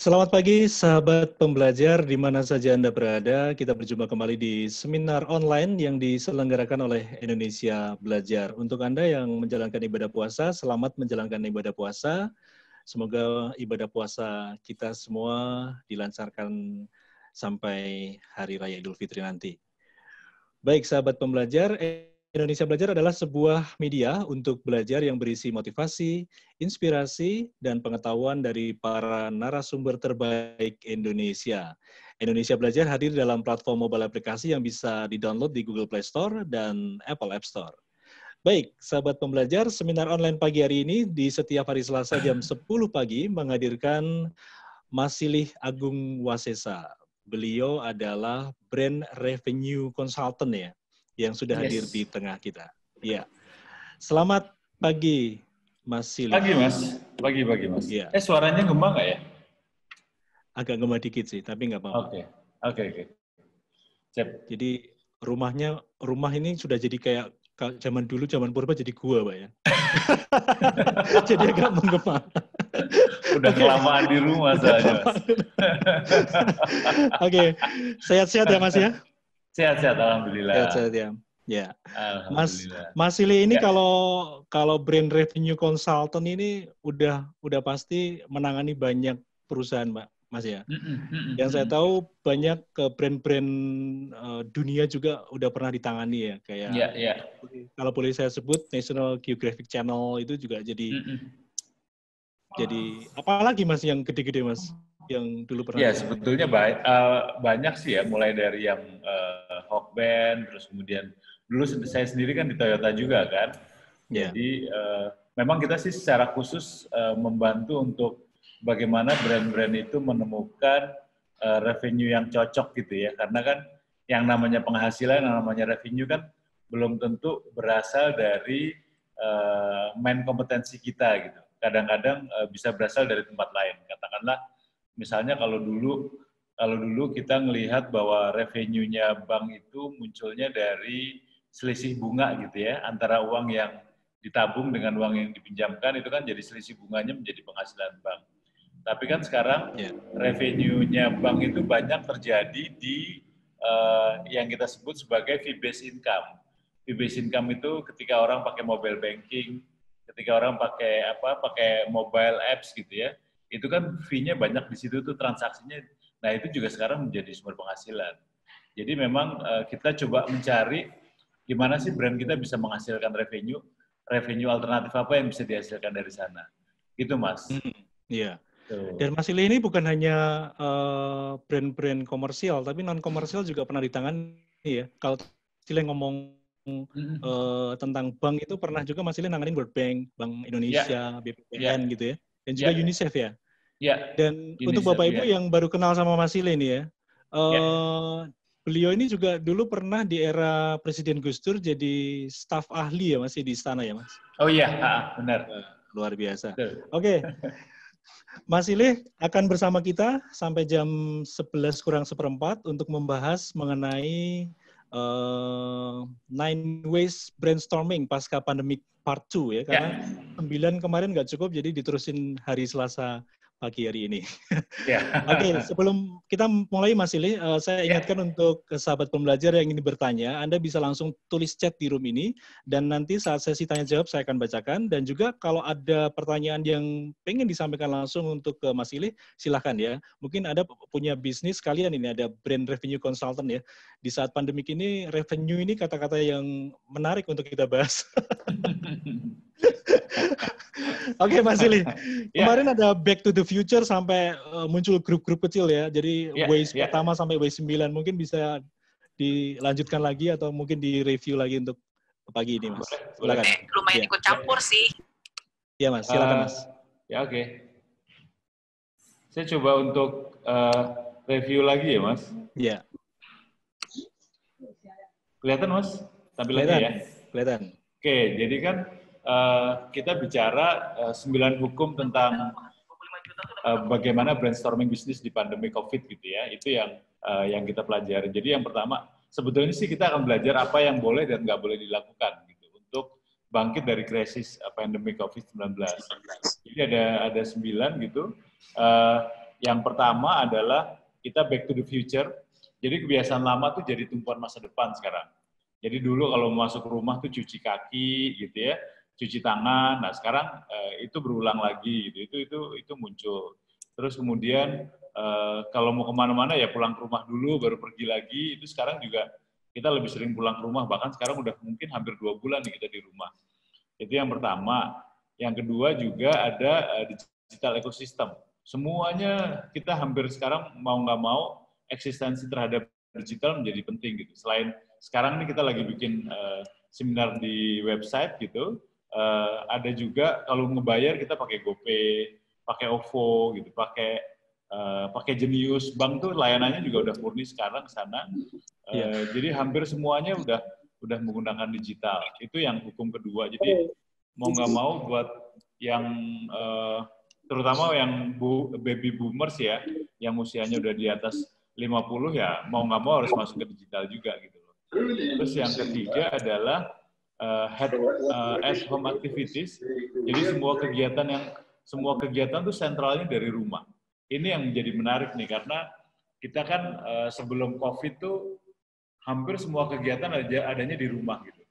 Selamat pagi, sahabat pembelajar di mana saja Anda berada. Kita berjumpa kembali di seminar online yang diselenggarakan oleh Indonesia Belajar. Untuk Anda yang menjalankan ibadah puasa, selamat menjalankan ibadah puasa. Semoga ibadah puasa kita semua dilancarkan sampai Hari Raya Idul Fitri nanti. Baik, sahabat pembelajar, Indonesia Belajar adalah sebuah media untuk belajar yang berisi motivasi, inspirasi, dan pengetahuan dari para narasumber terbaik Indonesia. Indonesia Belajar hadir dalam platform mobile aplikasi yang bisa di-download di Google Play Store dan Apple App Store. Baik, sahabat pembelajar, seminar online pagi hari ini di setiap hari Selasa jam 10 pagi menghadirkan Mas Silih Agung Wasesa. Beliau adalah brand revenue consultant ya, yang sudah hadir di tengah kita. Ya, selamat pagi, Mas Silih. Pagi, Mas. Pagi, Mas. Ya. Suaranya gembang nggak ya? Agak gembang dikit sih, tapi nggak apa-apa. Oke. Cep. Jadi rumah ini sudah jadi kayak zaman dulu, zaman purba jadi gua, Pak ya. Jadi agak menggema. Udah kelamaan di rumah soalnya, Mas. Oke. Sehat-sehat ya, Mas ya? Sehat-sehat, alhamdulillah. Sehat-sehat ya. Ya. Alhamdulillah. Mas Silih ini kalau brand revenue consultant ini udah pasti menangani banyak perusahaan, Mas ya. Yang saya tahu banyak ke brand-brand dunia juga udah pernah ditangani ya, kayak kalau boleh saya sebut National Geographic Channel itu juga jadi apalagi Mas yang gede-gede Mas yang dulu pernah ditangani. Sebetulnya banyak sih ya, mulai dari yang Hawkband, terus kemudian dulu saya sendiri kan di Toyota juga kan. Jadi memang kita sih secara khusus membantu untuk bagaimana brand-brand itu menemukan revenue yang cocok gitu ya. Karena kan yang namanya penghasilan, yang namanya revenue kan belum tentu berasal dari main kompetensi kita gitu. Kadang-kadang bisa berasal dari tempat lain. Katakanlah misalnya kalau dulu kita melihat bahwa revenue-nya bank itu munculnya dari selisih bunga gitu ya, antara uang yang ditabung dengan uang yang dipinjamkan itu kan jadi selisih bunganya menjadi penghasilan bank. Tapi kan sekarang revenue-nya bank itu banyak terjadi di yang kita sebut sebagai fee-based income. Fee-based income itu ketika orang pakai mobile banking, ketika orang pakai mobile apps gitu ya, itu kan fee-nya banyak di situ tuh transaksinya. Nah itu juga sekarang menjadi sumber penghasilan. Jadi memang kita coba mencari gimana sih brand kita bisa menghasilkan revenue alternatif apa yang bisa dihasilkan dari sana. Gitu Mas. Iya. Dan Mas Silih ini bukan hanya brand-brand komersial, tapi non-komersial juga pernah ditangani ya. Kalau Silih ngomong tentang bank itu pernah juga Mas Silih nanganin World Bank, Bank Indonesia, BPPN gitu ya. Dan juga UNICEF ya. Dan UNICEF, untuk Bapak Ibu yang baru kenal sama Mas Silih ini ya, beliau ini juga dulu pernah di era Presiden Gus Dur jadi staf ahli ya masih di istana ya Mas? Oh iya, benar. Luar biasa. Oke. Mas Silih akan bersama kita sampai jam 11 kurang seperempat untuk membahas mengenai 9 ways brainstorming pasca pandemic part 2 ya, karena 9 kemarin nggak cukup, jadi diterusin hari Selasa pagi hari ini. Oke, sebelum kita mulai Mas Silih, saya ingatkan untuk sahabat pembelajar yang ingin bertanya, Anda bisa langsung tulis chat di room ini, dan nanti saat sesi tanya jawab saya akan bacakan, dan juga kalau ada pertanyaan yang pengen disampaikan langsung untuk ke Mas Silih, silahkan ya. Mungkin Anda punya bisnis kalian ini, ada brand revenue consultant ya. Di saat pandemik ini, revenue ini kata-kata yang menarik untuk kita bahas. Oke, Mas Silih. Kemarin ada Back to the Future sampai muncul grup-grup kecil ya. Jadi Waze pertama sampai Waze 9 mungkin bisa dilanjutkan lagi atau mungkin di-review lagi untuk pagi ini, Mas. Silakan. Lumayan ikut campur sih. Iya, Mas. Silakan, Mas. Oke. Saya coba untuk review lagi ya, Mas. Iya. Kelihatan, Mas? Tampilannya ya? Kelihatan. Oke, jadi kan kita bicara 9 hukum tentang bagaimana brainstorming bisnis di pandemi COVID gitu ya. Itu yang kita pelajari. Jadi yang pertama, sebetulnya sih kita akan belajar apa yang boleh dan nggak boleh dilakukan gitu untuk bangkit dari krisis pandemi COVID-19. Jadi ada 9 gitu. Yang pertama adalah kita back to the future. Jadi kebiasaan lama tuh jadi tumpuan masa depan sekarang. Jadi dulu kalau masuk rumah tuh cuci kaki gitu ya, cuci tangan. Nah sekarang itu berulang lagi gitu. Itu muncul. Terus kemudian kalau mau kemana-mana ya pulang ke rumah dulu baru pergi lagi. Itu sekarang juga kita lebih sering pulang ke rumah. Bahkan sekarang udah mungkin hampir 2 bulan nih kita di rumah. Itu yang pertama. Yang kedua juga ada digital ecosystem. Semuanya kita hampir sekarang mau nggak mau eksistensi terhadap digital menjadi penting gitu. Selain sekarang ini kita lagi bikin seminar di website gitu, ada juga kalau ngebayar kita pakai GoPay, pakai OVO gitu, pakai Jenius Bank tuh layanannya juga udah murni sekarang ke sana. Jadi hampir semuanya udah menggunakan digital. Itu yang hukum kedua. Jadi mau nggak mau buat yang terutama yang baby boomers ya, yang usianya udah di atas 50 ya, mau nggak mau harus masuk ke digital juga gitu loh. Terus yang ketiga adalah at home activities. Jadi semua kegiatan tuh sentralnya dari rumah. Ini yang menjadi menarik nih karena kita kan sebelum COVID tuh hampir semua kegiatan adanya di rumah gitu.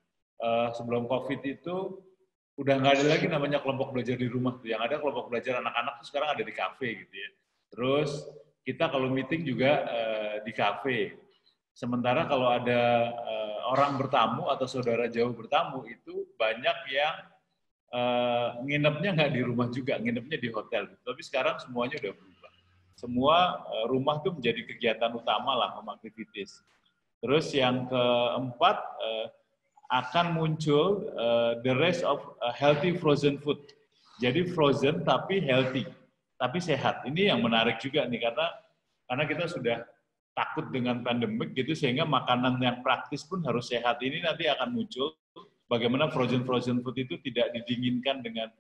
Sebelum COVID itu udah nggak ada lagi namanya kelompok belajar di rumah tuh. Yang ada kelompok belajar anak-anak tuh sekarang ada di kafe gitu ya. Terus kita kalau meeting juga di kafe. Sementara kalau ada orang bertamu atau saudara jauh bertamu itu banyak yang nginepnya nggak di rumah juga, nginepnya di hotel. Tapi sekarang semuanya udah berubah. Semua rumah tuh menjadi kegiatan utama lah, home activities. Terus yang keempat, akan muncul the rise of healthy frozen food. Jadi frozen tapi healthy, tapi sehat. Ini yang menarik juga nih karena kita sudah takut dengan pandemik gitu sehingga makanan yang praktis pun harus sehat. Ini nanti akan muncul bagaimana frozen food itu tidak didinginkan dengan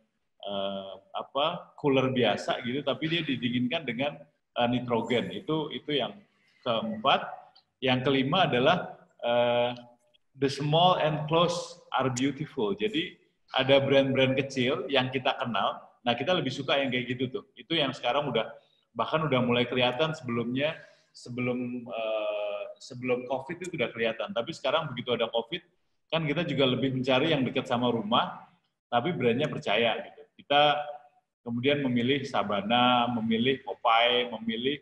cooler biasa gitu, tapi dia didinginkan dengan nitrogen. Itu yang keempat. Yang kelima adalah the small and close are beautiful. Jadi ada brand-brand kecil yang kita kenal. Nah kita lebih suka yang kayak gitu tuh. Itu yang sekarang bahkan udah mulai kelihatan sebelum COVID itu udah kelihatan. Tapi sekarang begitu ada COVID, kan kita juga lebih mencari yang dekat sama rumah, tapi brandnya percaya gitu. Kita kemudian memilih Sabana, memilih Popeye, memilih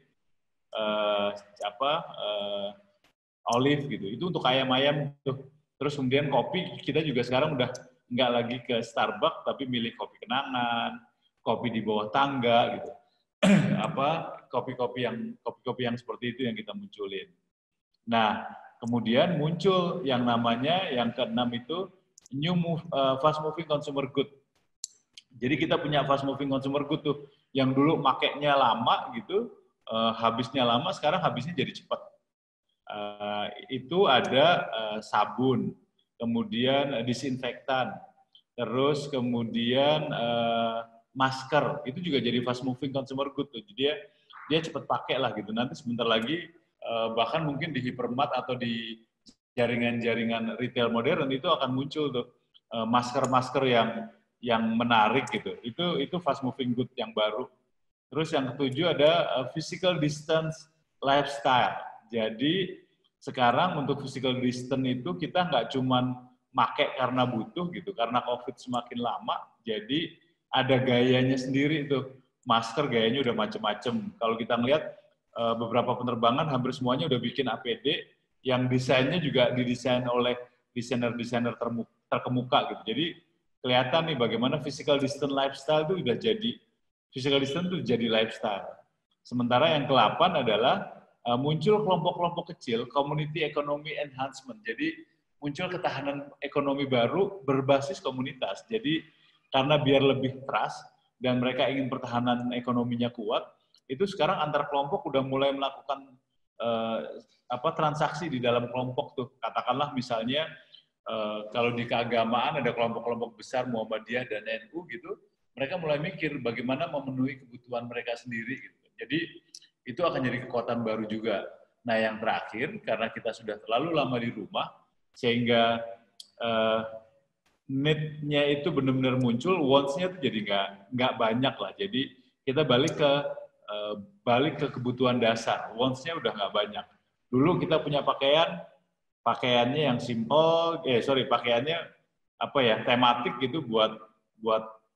Olive gitu. Itu untuk ayam-ayam tuh. Terus kemudian kopi kita juga sekarang udah nggak lagi ke Starbucks tapi milih kopi kenangan, kopi di bawah tangga gitu. Kopi-kopi yang seperti itu yang kita munculin. Nah, kemudian muncul yang namanya yang keenam itu fast moving consumer good. Jadi kita punya fast moving consumer good tuh yang dulu makainya lama gitu, habisnya lama, sekarang habisnya jadi cepat. Itu ada sabun, kemudian disinfektan, terus kemudian masker, itu juga jadi fast moving consumer good tuh. Jadi dia cepat pakai lah gitu. Nanti sebentar lagi bahkan mungkin di hypermart atau di jaringan-jaringan retail modern itu akan muncul tuh masker-masker yang menarik gitu. Itu fast moving good yang baru. Terus yang ketujuh ada physical distance lifestyle. Jadi sekarang untuk physical distance itu kita nggak cuman make karena butuh gitu, karena COVID semakin lama, jadi ada gayanya sendiri itu. Masker gayanya udah macem-macem. Kalau kita ngelihat beberapa penerbangan hampir semuanya udah bikin APD yang desainnya juga didesain oleh desainer-desainer terkemuka gitu. Jadi kelihatan nih bagaimana physical distance lifestyle itu udah jadi physical distance itu jadi lifestyle. Sementara yang ke-8 adalah muncul kelompok-kelompok kecil, community economy enhancement. Jadi muncul ketahanan ekonomi baru berbasis komunitas. Jadi karena biar lebih trust dan mereka ingin pertahanan ekonominya kuat, itu sekarang antar kelompok udah mulai melakukan transaksi di dalam kelompok tuh. Katakanlah misalnya kalau di keagamaan ada kelompok-kelompok besar Muhammadiyah dan NU gitu, mereka mulai mikir bagaimana memenuhi kebutuhan mereka sendiri gitu. Jadi itu akan jadi kekuatan baru juga. Nah yang terakhir, karena kita sudah terlalu lama di rumah, sehingga need-nya itu benar-benar muncul, wants-nya itu jadi nggak banyak lah. Jadi kita balik ke balik ke kebutuhan dasar. Wants-nya udah nggak banyak. Dulu kita punya pakaiannya yang simple, pakaiannya tematik gitu buat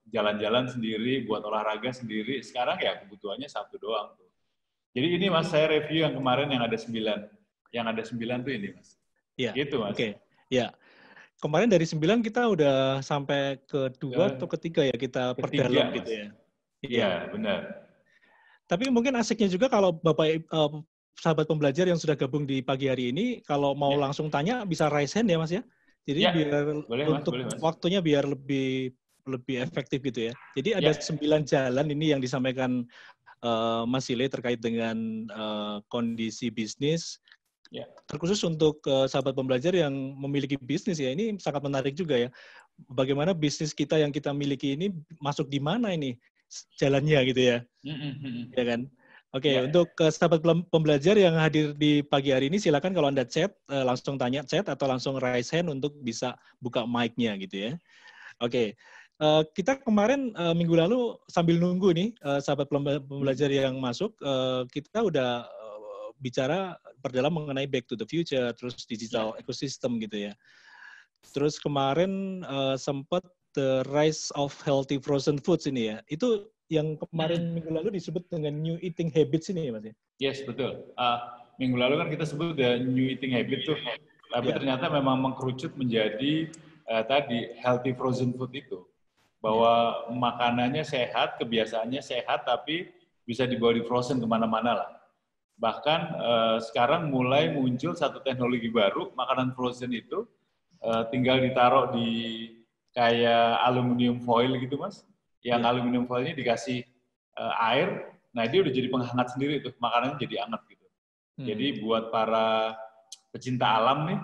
jalan-jalan sendiri, buat olahraga sendiri. Sekarang ya kebutuhannya satu doang tuh. Jadi ini Mas, saya review yang kemarin yang ada 9. Yang ada 9 tuh ini Mas. Iya. Gitu Mas. Oke. Ya. Kemarin dari 9 kita udah sampai ke 2 atau ketiga ya kita perdalam gitu ya. Iya, benar. Tapi mungkin asiknya juga kalau Bapak sahabat pembelajar yang sudah gabung di pagi hari ini, kalau mau langsung tanya bisa raise hand ya Mas ya. Jadi biar boleh, untuk Mas. Waktunya biar lebih efektif gitu ya. Jadi ada 9 jalan ini yang disampaikan Mas Sile terkait dengan kondisi bisnis. Terkhusus untuk sahabat pembelajar yang memiliki bisnis ya, ini sangat menarik juga ya. Bagaimana bisnis kita yang kita miliki ini masuk di mana ini jalannya gitu ya. Ya kan? Oke, untuk sahabat pembelajar yang hadir di pagi hari ini, silakan kalau Anda chat, langsung tanya chat atau langsung raise hand untuk bisa buka mic-nya gitu ya. Oke, kita kemarin minggu lalu sambil nunggu nih sahabat pembelajar yang masuk, kita udah bicara perdalam mengenai back to the future, terus digital ecosystem gitu ya. Terus kemarin sempat the rise of healthy frozen foods ini ya. Itu yang kemarin minggu lalu disebut dengan new eating habits ini ya Mas ya? Yes, betul. Minggu lalu kan kita sebut the new eating habit tuh. Tapi ternyata memang mengkerucut menjadi tadi healthy frozen food itu. Bahwa makanannya sehat, kebiasaannya sehat, tapi bisa dibawa di frozen kemana-mana lah. Bahkan sekarang mulai muncul satu teknologi baru, makanan frozen itu tinggal ditaruh di kayak aluminium foil gitu Mas. Yang aluminium foilnya dikasih air, nah dia udah jadi penghangat sendiri tuh, makanannya jadi hangat gitu. Jadi buat para pecinta alam nih,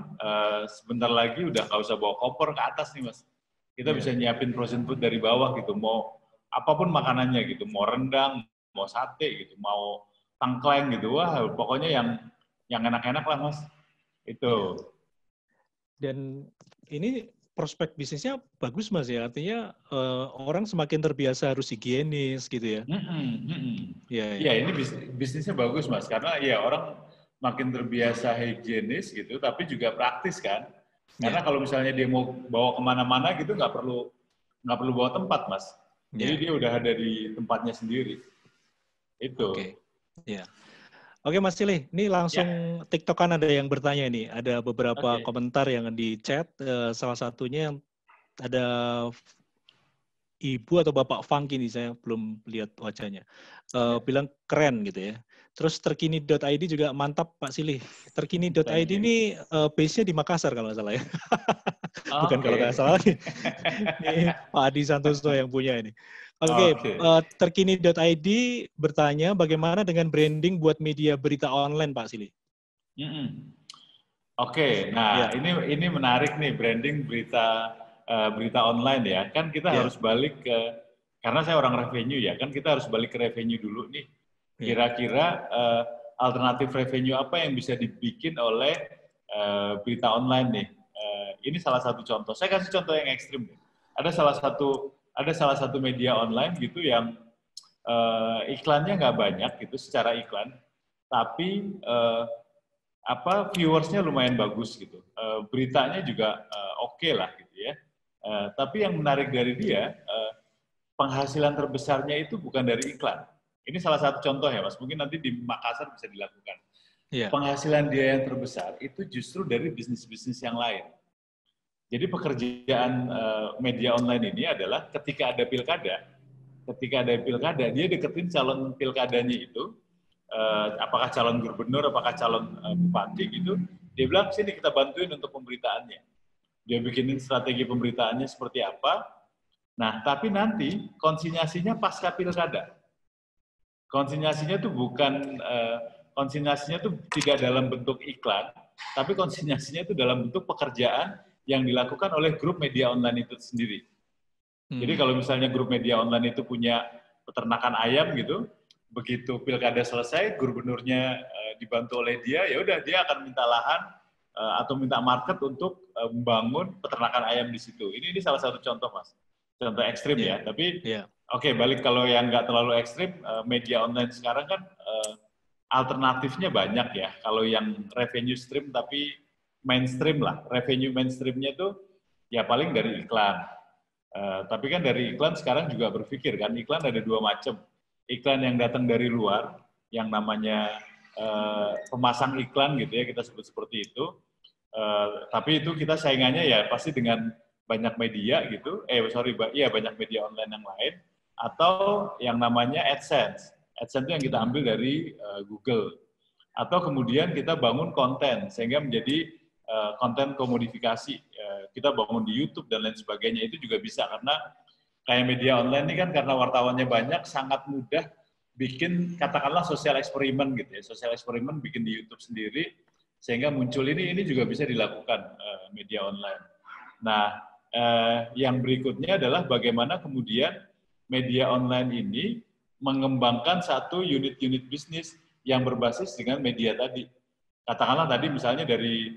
sebentar lagi udah nggak usah bawa koper ke atas nih Mas. Kita bisa nyiapin frozen food dari bawah gitu, mau apapun makanannya gitu, mau rendang, mau sate gitu, mau tangkleng gitu, wah pokoknya yang enak-enak lah Mas. Itu. Dan ini prospek bisnisnya bagus Mas ya, artinya orang semakin terbiasa harus higienis gitu ya. Ya ini bisnisnya bagus Mas, karena ya orang makin terbiasa higienis gitu, tapi juga praktis kan. Karena kalau misalnya dia mau bawa kemana-mana gitu nggak perlu bawa tempat Mas. Jadi dia udah ada di tempatnya sendiri. Itu. Oke Mas Sile, ini langsung TikTok kan ada yang bertanya nih. Ada beberapa komentar yang di chat. Salah satunya yang ada Ibu atau Bapak Funky nih, saya belum lihat wajahnya. Bilang keren gitu ya. Terus terkini.id juga mantap Pak Sile. Terkini.id ini base-nya di Makassar kalau nggak salah ya. Bukan kalau nggak salah nih. Ini Pak Adi Santoso yang punya ini. Terkini.id bertanya bagaimana dengan branding buat media berita online Pak Sile? Nah ini menarik nih, branding berita online ya. Kan kita harus balik ke, karena saya orang revenue ya, kan kita harus balik ke revenue dulu nih. Kira-kira alternatif revenue apa yang bisa dibikin oleh berita online nih? Ini salah satu contoh. Saya kasih contoh yang ekstrim. Ada salah satu media online gitu yang iklannya nggak banyak gitu secara iklan, tapi viewersnya lumayan bagus gitu. Beritanya juga oke lah gitu ya. Tapi yang menarik dari dia, penghasilan terbesarnya itu bukan dari iklan. Ini salah satu contoh ya Mas, mungkin nanti di Makassar bisa dilakukan. Penghasilan dia yang terbesar itu justru dari bisnis-bisnis yang lain. Jadi pekerjaan media online ini adalah ketika ada pilkada, dia deketin calon pilkadanya itu, apakah calon gubernur, apakah calon bupati gitu, dia bilang sini kita bantuin untuk pemberitaannya. Dia bikinin strategi pemberitaannya seperti apa. Nah, tapi nanti konsinyasinya pasca pilkada. Konsinyasinya tuh konsinyasinya tuh tidak dalam bentuk iklan, tapi konsinyasinya itu dalam bentuk pekerjaan yang dilakukan oleh grup media online itu sendiri. Jadi kalau misalnya grup media online itu punya peternakan ayam gitu, begitu pilkada selesai, gubernurnya dibantu oleh dia, ya udah dia akan minta lahan atau minta market untuk membangun peternakan ayam di situ. Ini salah satu contoh Mas, contoh ekstrim ya. Tapi Oke, balik kalau yang nggak terlalu ekstrim, media online sekarang kan alternatifnya banyak ya. Kalau yang revenue stream tapi mainstream lah, revenue mainstreamnya itu ya paling dari iklan. Tapi kan dari iklan sekarang juga berpikir kan, iklan ada dua macam. Iklan yang datang dari luar, yang namanya pemasang iklan gitu ya, kita sebut seperti itu. Tapi itu kita saingannya ya pasti dengan banyak media gitu, banyak media online yang lain, atau yang namanya AdSense. AdSense itu yang kita ambil dari Google. Atau kemudian kita bangun konten, sehingga menjadi konten komodifikasi. Kita bangun di YouTube dan lain sebagainya, itu juga bisa, karena kayak media online ini kan karena wartawannya banyak, sangat mudah bikin, katakanlah sosial eksperimen gitu ya, sosial eksperimen bikin di YouTube sendiri, sehingga muncul ini juga bisa dilakukan media online. Nah, yang berikutnya adalah bagaimana kemudian media online ini mengembangkan satu unit-unit bisnis yang berbasis dengan media tadi. Katakanlah tadi misalnya dari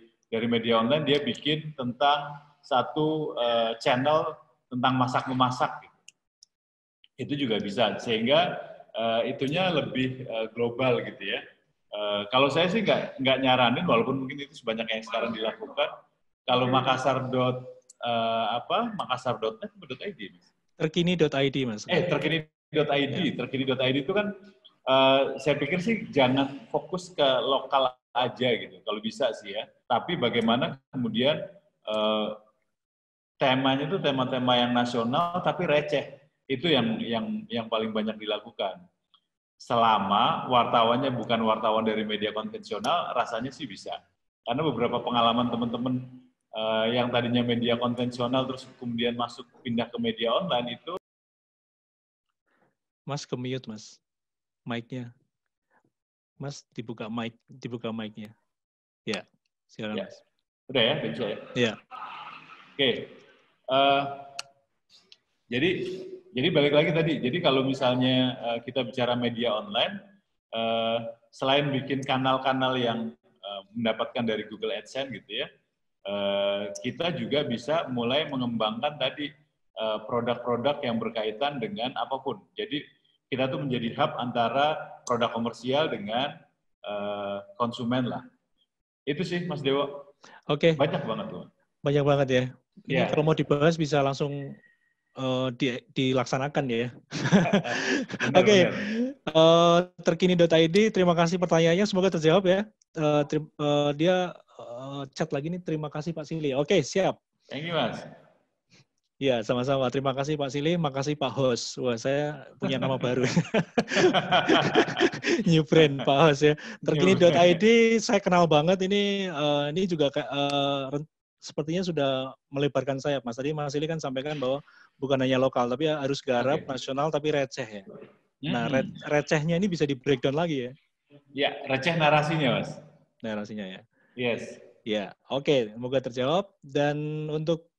media online dia bikin tentang satu channel tentang masak-memasak. Gitu. Itu juga bisa, sehingga itunya lebih global gitu ya. Kalau saya sih nggak nyaranin, walaupun mungkin itu sebanyak yang sekarang dilakukan. Kalau Makassar.net.id, Terkini.id, Mas. Terkini.id. Terkini.id itu kan saya pikir sih jangan fokus ke lokal aja gitu, kalau bisa sih ya. Tapi bagaimana kemudian temanya itu tema-tema yang nasional tapi receh. Itu yang paling banyak dilakukan. Selama wartawannya bukan wartawan dari media konvensional, rasanya sih bisa. Karena beberapa pengalaman teman-teman yang tadinya media konvensional terus kemudian pindah ke media online itu. Mas ke-mute, Mas. Mic-nya. Mas dibuka mic-nya. Ya, silakan, Ya. Mas. Udah ya, bisa ya? Iya. Oke. Jadi balik lagi tadi, jadi kalau misalnya kita bicara media online, selain bikin kanal-kanal yang mendapatkan dari Google AdSense gitu ya, kita juga bisa mulai mengembangkan tadi produk-produk yang berkaitan dengan apapun. Jadi kita tuh menjadi hub antara produk komersial dengan konsumen lah. Itu sih Mas Dewo. Oke. Banyak banget tuh. Banyak banget ya. Ini Yeah. kalau mau dibahas bisa langsung dilaksanakan ya. Oke. Terkini.id, terima kasih pertanyaannya, semoga terjawab ya. Dia chat lagi nih, terima kasih Pak Sili. Oke, siap. Thank you, Mas. Ya, sama-sama. Terima kasih Pak Sili, makasih Pak Host. Wah, saya punya nama baru. New brand Pak Host ya. Terkini.id saya kenal banget ini juga sepertinya sudah melebarkan sayap, Mas. Tadi Mas Sili kan sampaikan bahwa bukan hanya lokal, tapi harus garap, nasional, tapi receh ya. Nah, recehnya ini bisa di-breakdown lagi ya? Ya, receh narasinya, Mas. Narasinya ya? Yes. Ya, oke. Semoga terjawab. Dan untuk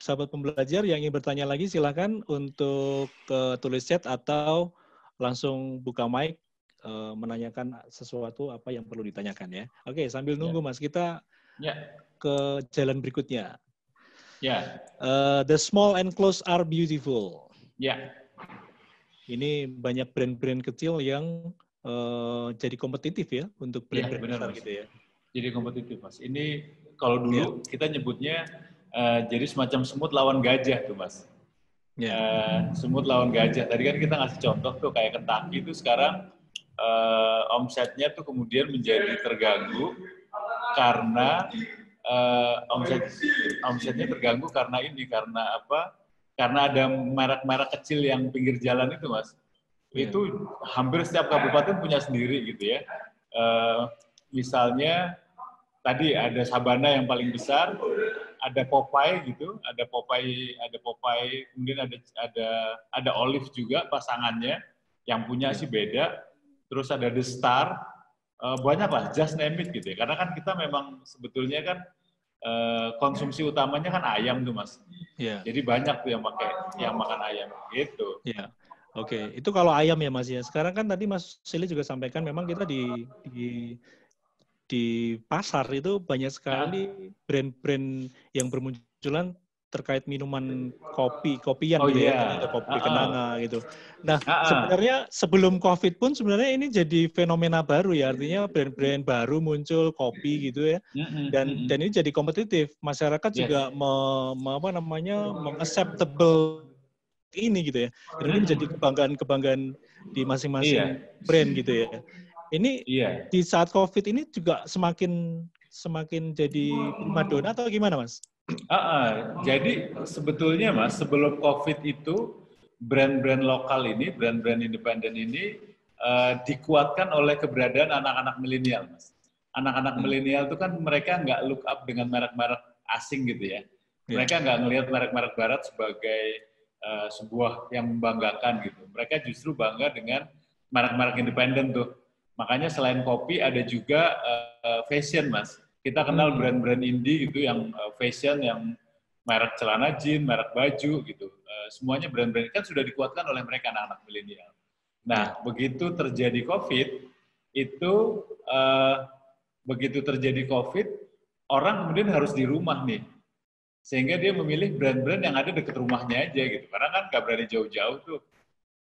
sahabat pembelajar yang ingin bertanya lagi, silakan untuk tulis chat atau langsung buka mic, menanyakan sesuatu apa yang perlu ditanyakan ya. Oke, sambil nunggu Mas, kita ke jalan berikutnya. Ya. The small and close are beautiful. Ya. Ini banyak brand-brand kecil yang jadi kompetitif ya untuk brand-brand besar gitu ya. Jadi kompetitif, Mas. Ini kalau dulu kita nyebutnya jadi semacam semut lawan gajah tuh, Mas. Semut lawan gajah. Tadi kan kita ngasih contoh tuh kayak Kentucky itu sekarang omsetnya tuh kemudian menjadi terganggu karena omsetnya terganggu karena apa? Karena ada merek-merek kecil yang pinggir jalan itu, Mas. Itu hampir setiap kabupaten punya sendiri gitu ya. Misalnya tadi ada Sabana yang paling besar, ada Popeye gitu, ada Popeye, kemudian ada Olive juga pasangannya, yang punya sih beda. Terus ada The Star, banyak lah, just name it gitu ya. Karena kan kita memang sebetulnya kan konsumsi utamanya kan ayam tuh, Mas. Jadi banyak tuh yang makan ayam gitu. Oke, itu kalau ayam ya Mas ya. Sekarang kan tadi Mas Sili juga sampaikan memang kita di pasar itu banyak sekali brand-brand yang bermunculan terkait minuman kopian Oh gitu ya, iya. ada kopi kenanga gitu. Nah, sebenarnya sebelum COVID pun sebenarnya ini jadi fenomena baru ya, artinya brand-brand baru muncul kopi gitu ya. Dan ini jadi kompetitif. Masyarakat juga meng-acceptable ini gitu ya. Dan ini menjadi kebanggaan di masing-masing brand gitu ya. Ini di saat COVID ini juga semakin jadi primadona atau gimana, Mas? Jadi sebetulnya Mas, sebelum COVID itu brand-brand lokal ini, brand-brand independen ini dikuatkan oleh keberadaan anak-anak milenial, Mas. Anak-anak milenial itu kan mereka nggak look up dengan merek-merek asing gitu ya. Mereka nggak ngelihat merek-merek barat sebagai sebuah yang membanggakan gitu. Mereka justru bangga dengan merek-merek independen tuh. Makanya selain kopi ada juga fashion, Mas. Kita kenal brand-brand indie gitu yang fashion, yang merek celana jeans, merek baju gitu. Semuanya brand-brand kan sudah dikuatkan oleh mereka anak-anak milenial. Nah, begitu terjadi COVID, itu begitu terjadi COVID, orang kemudian harus di rumah nih. Sehingga dia memilih brand-brand yang ada dekat rumahnya aja gitu. Karena kan nggak berani jauh-jauh tuh.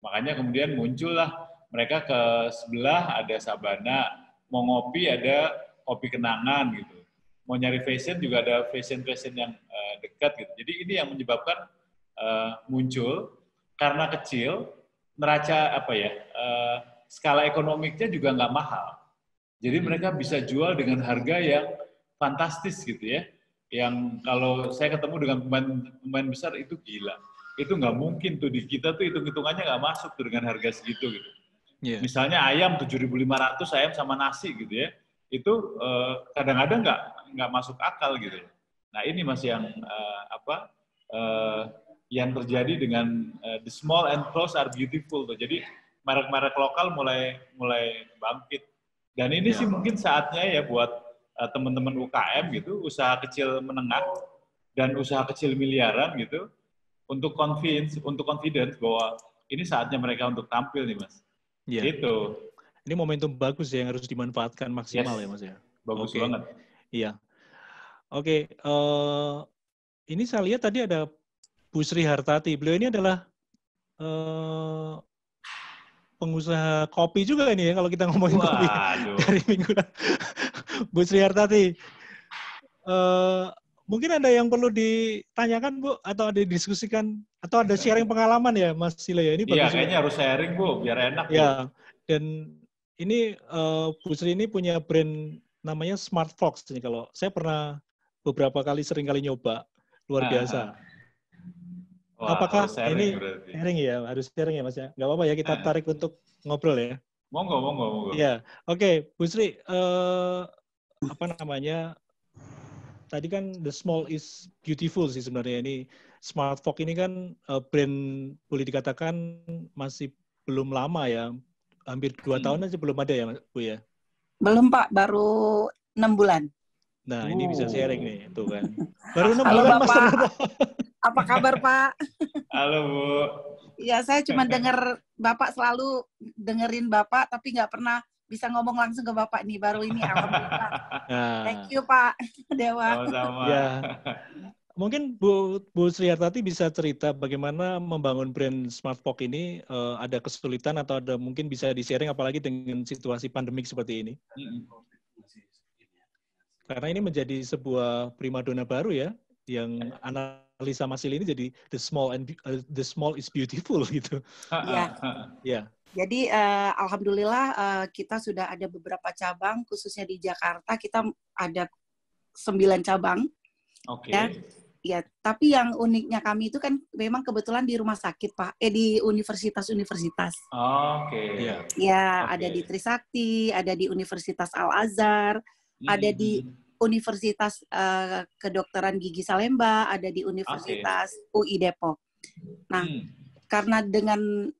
Makanya kemudian muncullah mereka ke sebelah ada Sabana, mau ngopi ada kopi kenangan gitu. Mau nyari fashion juga ada fashion-fashion yang dekat gitu. Jadi ini yang menyebabkan muncul karena kecil, neraca skala ekonomiknya juga nggak mahal. Jadi mereka bisa jual dengan harga yang fantastis gitu ya. Yang kalau saya ketemu dengan pemain besar itu gila. Itu nggak mungkin tuh di kita tuh hitung-hitungannya nggak masuk tuh dengan harga segitu gitu. Misalnya ayam 7.500 ayam sama nasi gitu ya. Itu kadang-kadang nggak masuk akal gitu. Nah ini Mas yang yang terjadi dengan the small and close are beautiful tuh. Jadi merek-merek lokal mulai bangkit. Dan ini sih mungkin saatnya ya buat teman-teman UKM gitu, usaha kecil menengah dan usaha kecil miliaran gitu, untuk confidence bahwa ini saatnya mereka untuk tampil nih Mas. Gitu. Ini momentum bagus ya yang harus dimanfaatkan maksimal ya Mas ya. Bagus banget. Iya. Oke, ini saya lihat tadi ada Bu Sri Hartati. Beliau ini adalah pengusaha kopi juga ini ya kalau kita ngomongin kopi dari minggu lalu. Bu Sri Hartati, mungkin ada yang perlu ditanyakan Bu atau ada didiskusikan atau ada sharing pengalaman ya Mas Sile ya, ini bagus. Iya kayaknya harus sharing Bu biar enak. Ya, dan ini Bu Sri ini punya brand namanya Smart Fox nih, kalau saya pernah beberapa kali sering kali nyoba, luar biasa. Wah, apakah ini berarti. sharing ya, harus sharing ya Mas ya, nggak apa-apa ya kita tarik untuk ngobrol ya. Monggo. Iya, oke, Bu Sri, tadi kan the small is beautiful sih sebenarnya. Ini Smart Fox ini kan brand boleh dikatakan masih belum lama ya, hampir 2 tahun aja belum ada ya Bu ya? Belum Pak, baru 6 bulan. Nah ini bisa sharing nih, tuh kan. Baru 6 Halo bulan Bapak. Mas ternyata. Apa kabar Pak? Halo Bu. Ya saya cuma dengar Bapak, selalu dengerin Bapak, tapi nggak pernah bisa ngomong langsung ke Bapak nih, baru ini alhamdulillah. Thank you Pak Dewa. Sama-sama. Ya. Mungkin Bu Sri Hartati bisa cerita bagaimana membangun brand Smart Fox ini, ada kesulitan atau ada mungkin bisa di-sharing apalagi dengan situasi pandemik seperti ini. Karena ini menjadi sebuah primadona baru ya, yang analisa Mas Sile ini jadi the small is beautiful gitu. Iya. Jadi alhamdulillah kita sudah ada beberapa cabang, khususnya di Jakarta kita ada 9 cabang. Oke. Ya, tapi yang uniknya kami itu kan memang kebetulan di rumah sakit Pak, di universitas-universitas. Oke. Ya, ada di Trisakti, ada di Universitas Al-Azhar, ada di Universitas Kedokteran Gigi Salemba, ada di Universitas UI Depok. Nah, karena dengan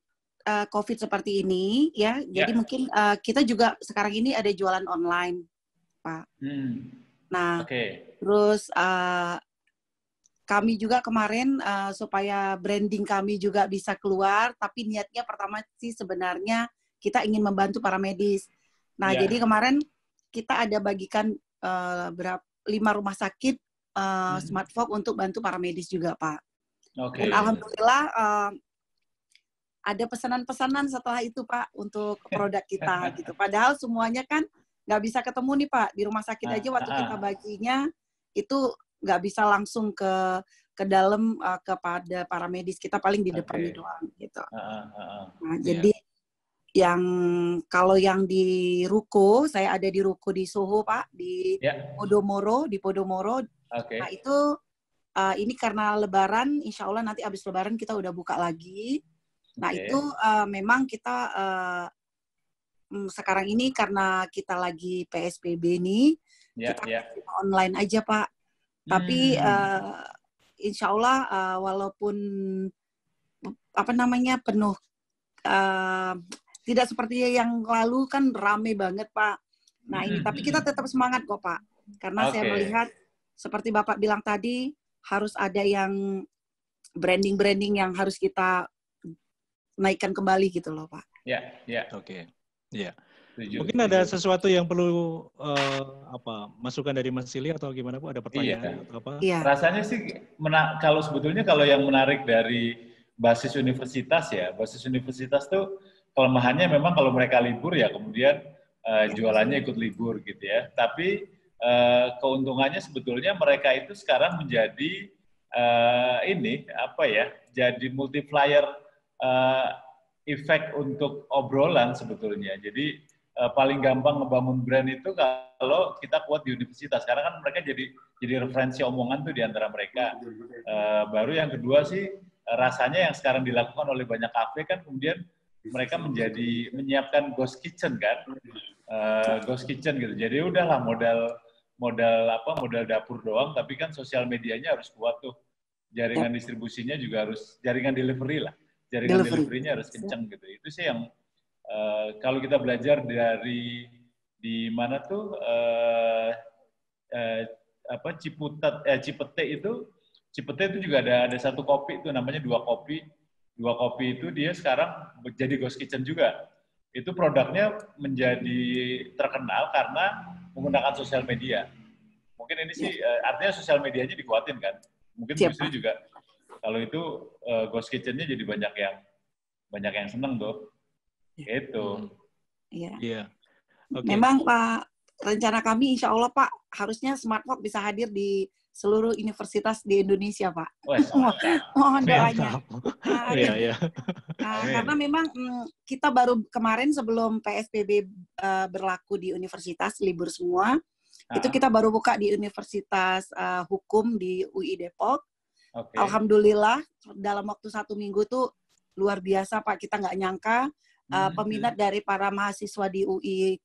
COVID seperti ini, ya, jadi mungkin kita juga sekarang ini ada jualan online, Pak. Nah, terus kami juga kemarin supaya branding kami juga bisa keluar, tapi niatnya pertama sih sebenarnya kita ingin membantu para medis. Nah, jadi kemarin kita ada bagikan 5 rumah sakit smartphone untuk bantu para medis juga, Pak. Oke. Dan alhamdulillah ada pesanan-pesanan setelah itu, Pak, untuk produk kita gitu. Padahal semuanya kan nggak bisa ketemu nih, Pak. Di rumah sakit aja waktu kita baginya itu nggak bisa langsung ke dalam kepada para medis. Kita paling di depannya doang gitu. Nah, jadi kalau yang di ruko, saya ada di ruko di Soho, Pak, di Podomoro, Nah, itu ini karena Lebaran, insya Allah nanti habis Lebaran kita udah buka lagi. Nah, itu memang kita sekarang ini karena kita lagi PSBB nih, kita online aja, Pak. Tapi insya Allah walaupun penuh, tidak seperti yang lalu kan rame banget, Pak. Nah ini, tapi kita tetap semangat kok, Pak. Karena saya melihat seperti Bapak bilang tadi, harus ada yang branding yang harus kita naikkan kembali gitu loh, Pak. Oke. Mungkin ada sesuatu yang perlu masukan dari Mas Silly atau gimana, Bu? Ada pertanyaan atau apa? Rasanya sih kalau sebetulnya kalau yang menarik dari basis universitas tuh kelemahannya memang kalau mereka libur ya kemudian jualannya ikut libur gitu ya. Tapi keuntungannya sebetulnya mereka itu sekarang menjadi jadi multiplier efek untuk obrolan sebetulnya. Jadi paling gampang ngebangun brand itu kalau kita kuat di universitas. Karena kan mereka jadi referensi omongan tuh di antara mereka. Baru yang kedua sih rasanya yang sekarang dilakukan oleh banyak kafe kan kemudian mereka menyiapkan ghost kitchen kan. Ghost kitchen gitu. Jadi udahlah modal dapur doang, tapi kan sosial medianya harus kuat tuh. Jaringan distribusinya juga harus, jaringan delivery lah. Jaringan delivery-nya harus kencang gitu. Itu sih yang kalau kita belajar dari di mana tuh Cipete itu juga ada satu kopi itu namanya Dua Kopi itu dia sekarang jadi ghost kitchen juga. Itu produknya menjadi terkenal karena menggunakan sosial media. Mungkin ini sih artinya sosial medianya dikuatin kan. Mungkin justru juga kalau itu ghost kitchen-nya jadi banyak yang seneng tuh. Itu. Iya. Memang Pak, rencana kami insya Allah Pak, harusnya Smartwork bisa hadir di seluruh universitas di Indonesia, Pak. Mohon doanya. Karena memang kita baru kemarin sebelum PSBB berlaku di universitas, libur semua, itu kita baru buka di Universitas Hukum di UI Depok. Alhamdulillah, dalam waktu 1 minggu tuh luar biasa, Pak. Kita nggak nyangka peminat dari para mahasiswa di UI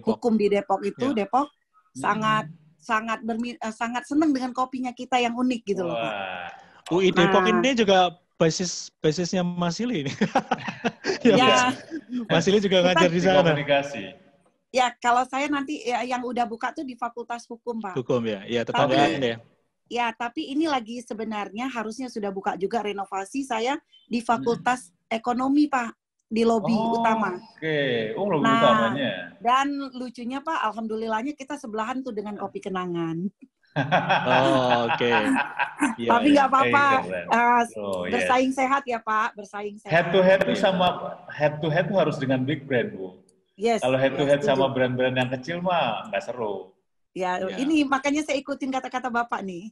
Hukum di Depok itu, Depok sangat senang dengan kopinya kita yang unik gitu loh, Pak. UI Depok ini juga basisnya Mas Silly ini. Mas Silly juga ngajar di sana. Komunikasi. Ya, kalau saya nanti yang udah buka tuh di Fakultas Hukum, Pak. Hukum ya, tetanggaan ya. Ya, tapi ini lagi sebenarnya harusnya sudah buka juga renovasi saya di Fakultas Ekonomi, Pak. Di lobi utama. Lobi utamanya. Dan lucunya Pak, alhamdulillahnya kita sebelahan tuh dengan kopi kenangan. Tapi nggak apa-apa. Bersaing sehat ya Pak, bersaing sehat. Head to head harus dengan big brand, Bu. Kalau head to head sama brand-brand yang kecil mah nggak seru. Ini makanya saya ikutin kata-kata Bapak nih.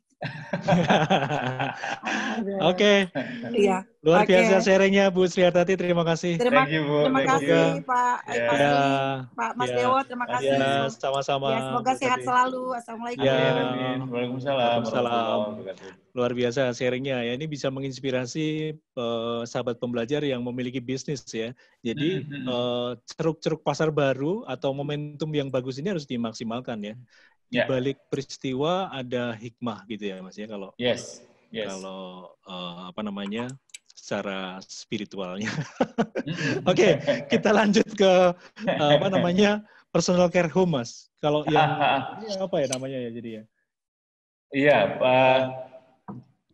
Luar biasa sharingnya Bu Srihartati, terima kasih. Thank you, Bu. Terima kasih Pak Mas Dewo, terima kasih. Sama-sama. Semoga sehat selalu. Assalamualaikum. Waalaikumsalam. Luar biasa sharingnya ya. Ini bisa menginspirasi sahabat pembelajar yang memiliki bisnis ya. Jadi ceruk-ceruk pasar baru atau momentum yang bagus ini harus dimaksimalkan ya. Di balik peristiwa ada hikmah gitu ya Mas ya kalau kalau secara spiritualnya. Oke, kita lanjut ke personal care home Mas. Kalau yang ini apa ya namanya ya jadi ya?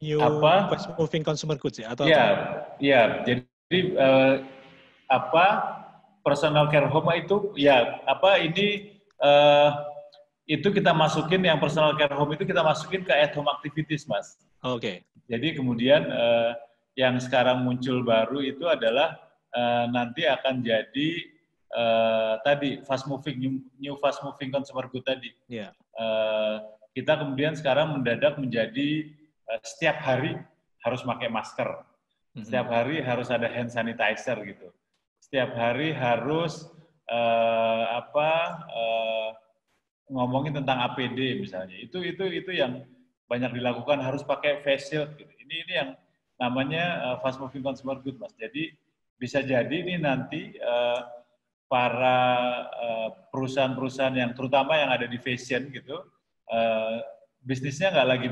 New fast moving consumer goods ya atau jadi personal care home itu itu kita masukin yang personal care home itu kita masukin ke at home activities, Mas. Oke. Jadi kemudian yang sekarang muncul baru itu adalah nanti akan jadi tadi fast moving new fast moving consumer good tadi. Yeah. Kita kemudian sekarang mendadak menjadi setiap hari harus pakai masker, setiap hari harus ada hand sanitizer gitu, setiap hari harus ngomongin tentang APD misalnya. Itu yang banyak dilakukan, harus pakai face shield gitu. Ini yang namanya fast moving consumer good, Mas. Jadi bisa jadi ini nanti para perusahaan-perusahaan yang terutama yang ada di fashion gitu, bisnisnya nggak lagi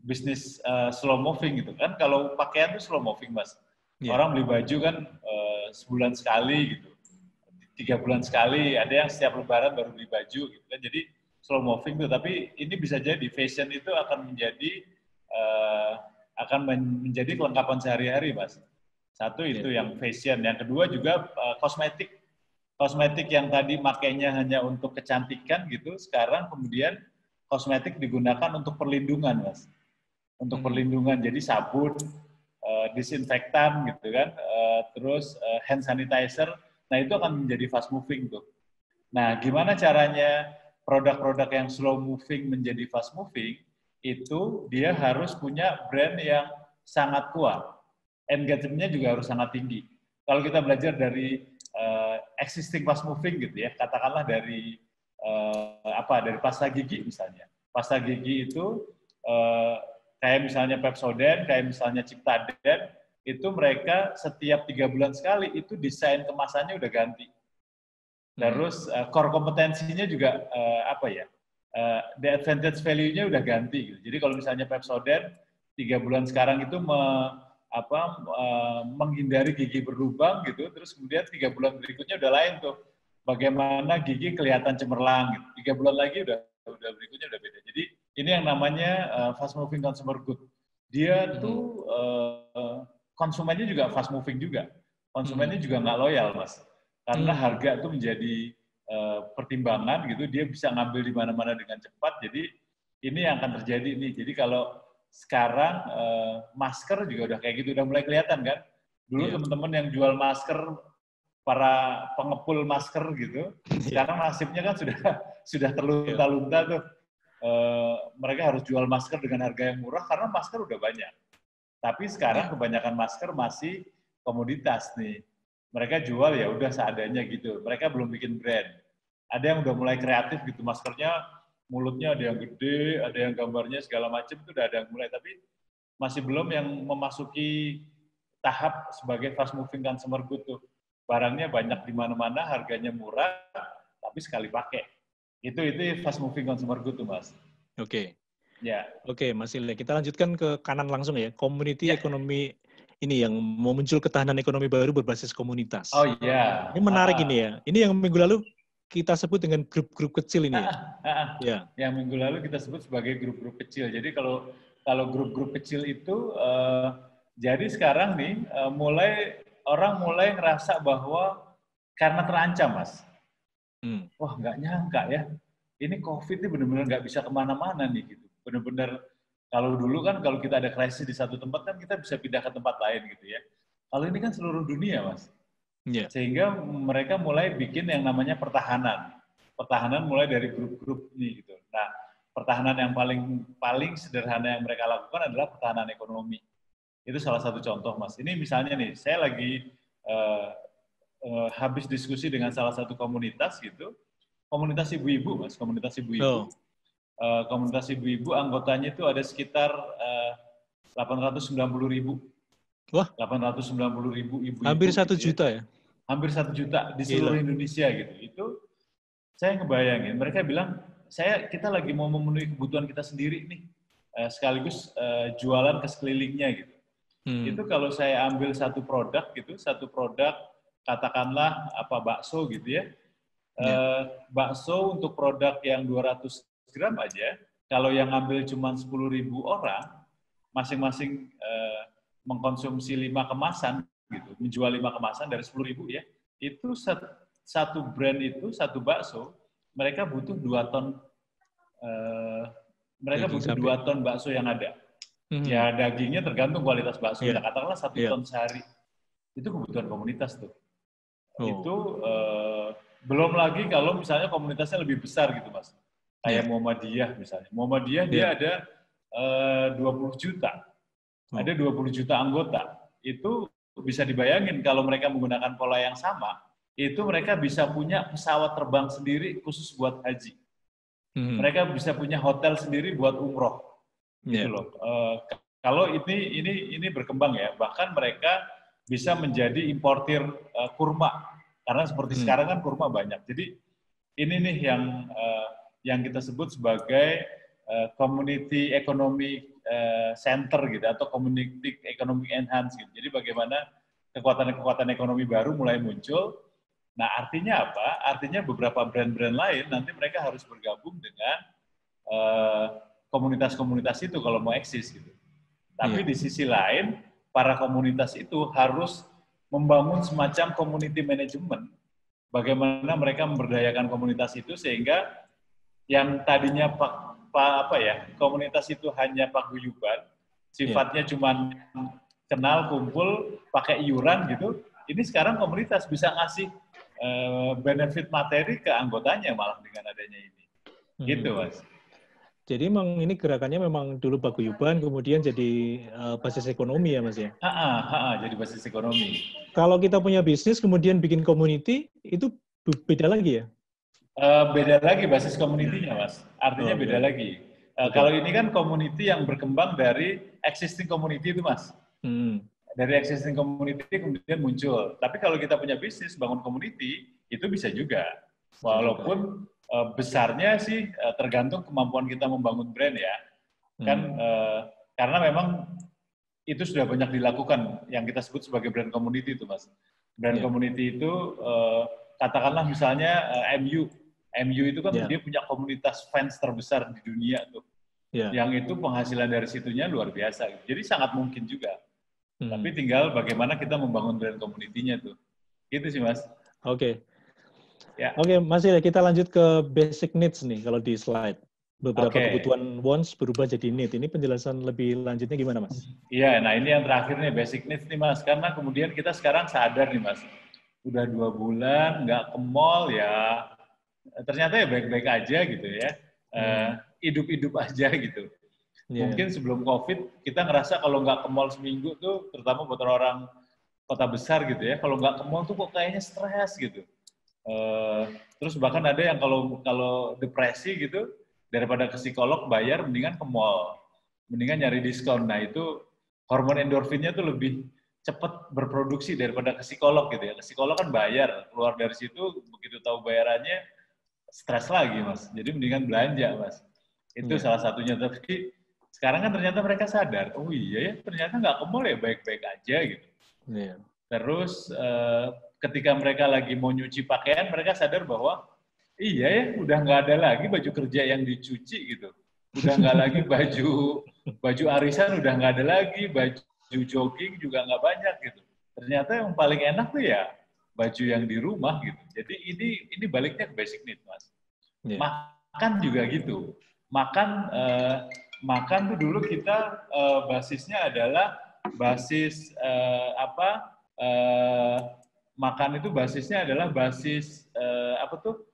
bisnis slow moving gitu kan. Kalau pakaian itu slow moving, Mas. Yeah. Orang beli baju kan sebulan sekali gitu, 3 bulan sekali, ada yang setiap lebaran baru beli baju gitu kan. Jadi slow moving tuh, tapi ini bisa jadi fashion itu akan menjadi kelengkapan sehari-hari, Mas. Satu itu yang fashion, yang kedua juga kosmetik. Kosmetik yang tadi makainya hanya untuk kecantikan gitu, sekarang kemudian kosmetik digunakan untuk perlindungan, Mas. Untuk perlindungan, jadi sabun, disinfektan gitu kan, terus hand sanitizer. Nah, itu akan menjadi fast moving tuh. Nah, gimana caranya produk-produk yang slow moving menjadi fast moving, itu dia harus punya brand yang sangat kuat. Engagement-nya juga harus sangat tinggi. Kalau kita belajar dari existing fast moving gitu ya, katakanlah dari dari pasta gigi misalnya. Pasta gigi itu kayak misalnya Pepsodent, kayak misalnya Ciptaden, itu mereka setiap 3 bulan sekali itu desain kemasannya udah ganti. Terus core kompetensinya juga the advantage value-nya udah ganti. Gitu. Jadi kalau misalnya Pepsodent 3 bulan sekarang itu menghindari gigi berlubang gitu, terus kemudian 3 bulan berikutnya udah lain tuh. Bagaimana gigi kelihatan cemerlang gitu. 3 bulan lagi udah berikutnya udah beda. Jadi ini yang namanya fast moving consumer good. Dia tuh konsumennya juga fast moving juga. Konsumennya juga nggak loyal, Mas. Karena harga tuh menjadi pertimbangan gitu, dia bisa ngambil di mana-mana dengan cepat. Jadi ini yang akan terjadi nih. Jadi kalau sekarang masker juga udah kayak gitu, udah mulai kelihatan kan. Dulu teman-teman yang jual masker, para pengepul masker gitu, sekarang nasibnya kan sudah terlunta-lunta tuh. Mereka harus jual masker dengan harga yang murah karena masker udah banyak. Tapi sekarang kebanyakan masker masih komoditas nih. Mereka jual ya udah seadanya gitu. Mereka belum bikin brand. Ada yang udah mulai kreatif gitu, maskernya mulutnya ada yang gede, ada yang gambarnya segala macam, itu udah ada yang mulai. Tapi masih belum yang memasuki tahap sebagai fast moving consumer good tuh. Barangnya banyak di mana-mana, harganya murah, tapi sekali pakai. Itu fast moving consumer good tuh, Mas. Oke. Ya. Oke, Mas Ile. Kita lanjutkan ke kanan langsung ya. Community ekonomi ini yang mau muncul ketahanan ekonomi baru berbasis komunitas. Oh iya. Ini menarik ini ya. Ini yang minggu lalu kita sebut dengan grup-grup kecil ini ya. Ya. Yang minggu lalu kita sebut sebagai grup-grup kecil. Jadi kalau grup-grup kecil itu jadi sekarang nih orang mulai ngerasa bahwa karena terancam, Mas. Wah, nggak nyangka ya. Ini COVID ini benar-benar nggak bisa kemana-mana nih gitu. Benar-benar kalau dulu kan kalau kita ada krisis di satu tempat kan kita bisa pindah ke tempat lain gitu ya. Kalau ini kan seluruh dunia, Mas. Yeah. Sehingga mereka mulai bikin yang namanya pertahanan. Pertahanan mulai dari grup-grup ini gitu. Nah, pertahanan yang paling sederhana yang mereka lakukan adalah pertahanan ekonomi. Itu salah satu contoh, Mas. Ini misalnya nih, saya lagi habis diskusi dengan salah satu komunitas gitu. Komunitas ibu-ibu, Mas. Komunitas ibu-ibu. Komunitas ibu-ibu anggotanya itu ada sekitar 890.000. Wah, 890.000 ibu-ibu. Hampir 1 juta ya? Hampir 1 juta di seluruh Indonesia gitu. Itu saya ngebayangin. Mereka bilang, kita lagi mau memenuhi kebutuhan kita sendiri nih, sekaligus jualan ke sekelilingnya gitu. Itu kalau saya ambil satu produk gitu, katakanlah bakso gitu ya. Bakso untuk produk yang 200 gram aja, kalau yang ambil cuma 10.000 orang, masing-masing mengkonsumsi 5 kemasan, gitu, menjual 5 kemasan dari 10.000 ya, itu satu brand itu, satu bakso, mereka butuh 2 ton butuh 2 ton bakso yang ada. Ya dagingnya tergantung kualitas bakso. Katakanlah 1 ton sehari. Itu kebutuhan komunitas tuh. Itu belum lagi kalau misalnya komunitasnya lebih besar gitu, Mas. Kayak Muhammadiyah misalnya. Muhammadiyah dia ada 20 juta. Ada 20 juta anggota. Itu bisa dibayangin kalau mereka menggunakan pola yang sama, itu mereka bisa punya pesawat terbang sendiri khusus buat haji. Mereka bisa punya hotel sendiri buat umroh. Gitu loh. Kalau ini berkembang ya, bahkan mereka bisa menjadi importir kurma. Karena seperti sekarang kan kurma banyak. Jadi ini nih yang kita sebut sebagai community economic center gitu, atau community economic enhance gitu. Jadi bagaimana kekuatan-kekuatan ekonomi baru mulai muncul. Nah artinya apa? Artinya beberapa brand-brand lain nanti mereka harus bergabung dengan komunitas-komunitas itu kalau mau eksis gitu. Tapi di sisi lain, para komunitas itu harus membangun semacam community management. Bagaimana mereka memberdayakan komunitas itu sehingga yang tadinya komunitas itu hanya paguyuban, sifatnya cuma kenal, kumpul, pakai iuran gitu. Ini sekarang komunitas bisa ngasih benefit materi ke anggotanya malah dengan adanya ini. Gitu, Mas. Jadi memang ini gerakannya memang dulu paguyuban, kemudian jadi basis ekonomi ya, Mas ya? Jadi basis ekonomi. Kalau kita punya bisnis, kemudian bikin community, itu beda lagi ya? Beda lagi basis community-nya, Mas. Artinya beda lagi. Kalau ini kan community yang berkembang dari existing community itu, Mas. Dari existing community kemudian muncul. Tapi kalau kita punya bisnis, bangun community, itu bisa juga. Walaupun besarnya sih tergantung kemampuan kita membangun brand ya. Kan karena memang itu sudah banyak dilakukan yang kita sebut sebagai brand community itu, Mas. Brand community itu katakanlah misalnya MU itu kan dia punya komunitas fans terbesar di dunia tuh. Yang itu penghasilan dari situnya luar biasa. Jadi sangat mungkin juga. Tapi tinggal bagaimana kita membangun brand community-nya tuh. Gitu sih, Mas. Oke. Oke, Mas Ilya, kita lanjut ke basic needs nih kalau di slide. Beberapa kebutuhan wants berubah jadi need. Ini penjelasan lebih lanjutnya gimana, Mas? Iya, nah ini yang terakhir nih, basic needs nih, Mas. Karena kemudian kita sekarang sadar nih, Mas. Udah 2 bulan nggak ke mall ya, ternyata ya baik-baik aja gitu ya. Hidup-hidup aja gitu. Mungkin sebelum COVID, kita ngerasa kalau nggak ke mall seminggu tuh, terutama buat orang kota besar gitu ya, kalau nggak ke mall tuh kok kayaknya stres gitu. Terus bahkan ada yang kalau depresi gitu, daripada ke psikolog bayar, mendingan ke mall, mendingan nyari diskon. Nah itu hormon endorfinnya tuh lebih cepat berproduksi daripada ke psikolog gitu ya. Ke psikolog kan bayar, keluar dari situ begitu tahu bayarannya stres lagi, Mas. Jadi mendingan belanja, Mas. Itu salah satunya. Tapi sekarang kan ternyata mereka sadar, oh iya ya ternyata nggak ke mall ya baik-baik aja gitu. Terus ketika mereka lagi mau nyuci pakaian, mereka sadar bahwa iya ya, udah nggak ada lagi baju kerja yang dicuci gitu. Udah nggak lagi baju arisan, udah nggak ada lagi, baju jogging juga nggak banyak gitu. Ternyata yang paling enak tuh ya baju yang di rumah gitu. Jadi ini baliknya ke basic need, Mas. Makan juga gitu. Makan tuh dulu kita basisnya adalah basis makan itu basisnya adalah basis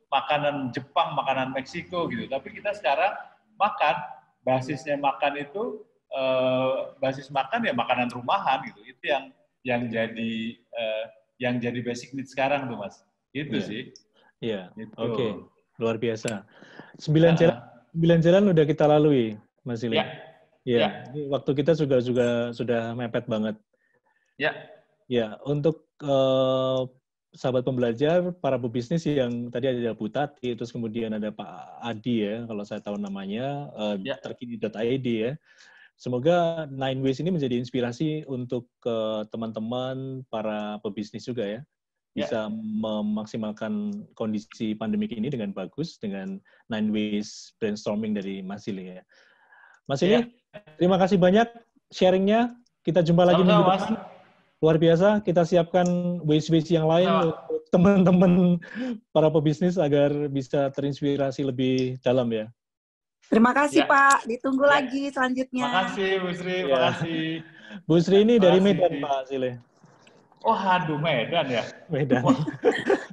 makanan Jepang, makanan Meksiko gitu. Tapi kita sekarang basisnya makan itu basis makan ya makanan rumahan gitu. Itu yang jadi basic need sekarang tuh, Mas. Itu sih. Iya. Gitu. Oke. Luar biasa. 9 jalan udah kita lalui, Mas Ilya. Ya. Waktu kita sudah mepet banget. Ya, untuk sahabat pembelajar, para pebisnis yang tadi ada Bu Tati, terus kemudian ada Pak Adi ya, kalau saya tahu namanya, terkini.id ya. Semoga 9 Ways ini menjadi inspirasi untuk teman-teman para pebisnis juga ya. Bisa memaksimalkan kondisi pandemik ini dengan bagus, dengan 9 Ways brainstorming dari Mas Ilya. Mas Ilya, terima kasih banyak sharingnya. Kita jumpa lagi minggu depan. luar biasa. Kita siapkan wish-wish yang lain untuk teman-teman para pebisnis agar bisa terinspirasi lebih dalam ya. Terima kasih Pak, ditunggu lagi selanjutnya. Makasih Bu Sri, makasih. Bu Sri ini dari Medan Pak Sile. Oh, aduh Medan ya. Medan. Wah,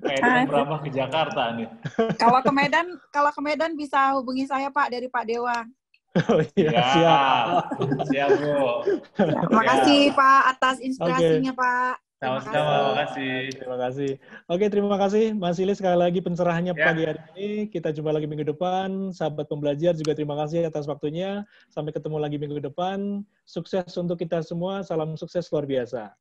Medan berambah ke Jakarta nih. Kalau ke Medan bisa hubungi saya Pak dari Pak Dewa. Oh iya, siap. Siap Bu. Terima kasih Pak atas inspirasinya Pak. Sama-sama, makasih. Terima kasih. Oke, terima kasih Mas Sile sekali lagi pencerahannya pagi hari ini. Kita jumpa lagi minggu depan. Sahabat pembelajar juga terima kasih atas waktunya. Sampai ketemu lagi minggu depan. Sukses untuk kita semua. Salam sukses luar biasa.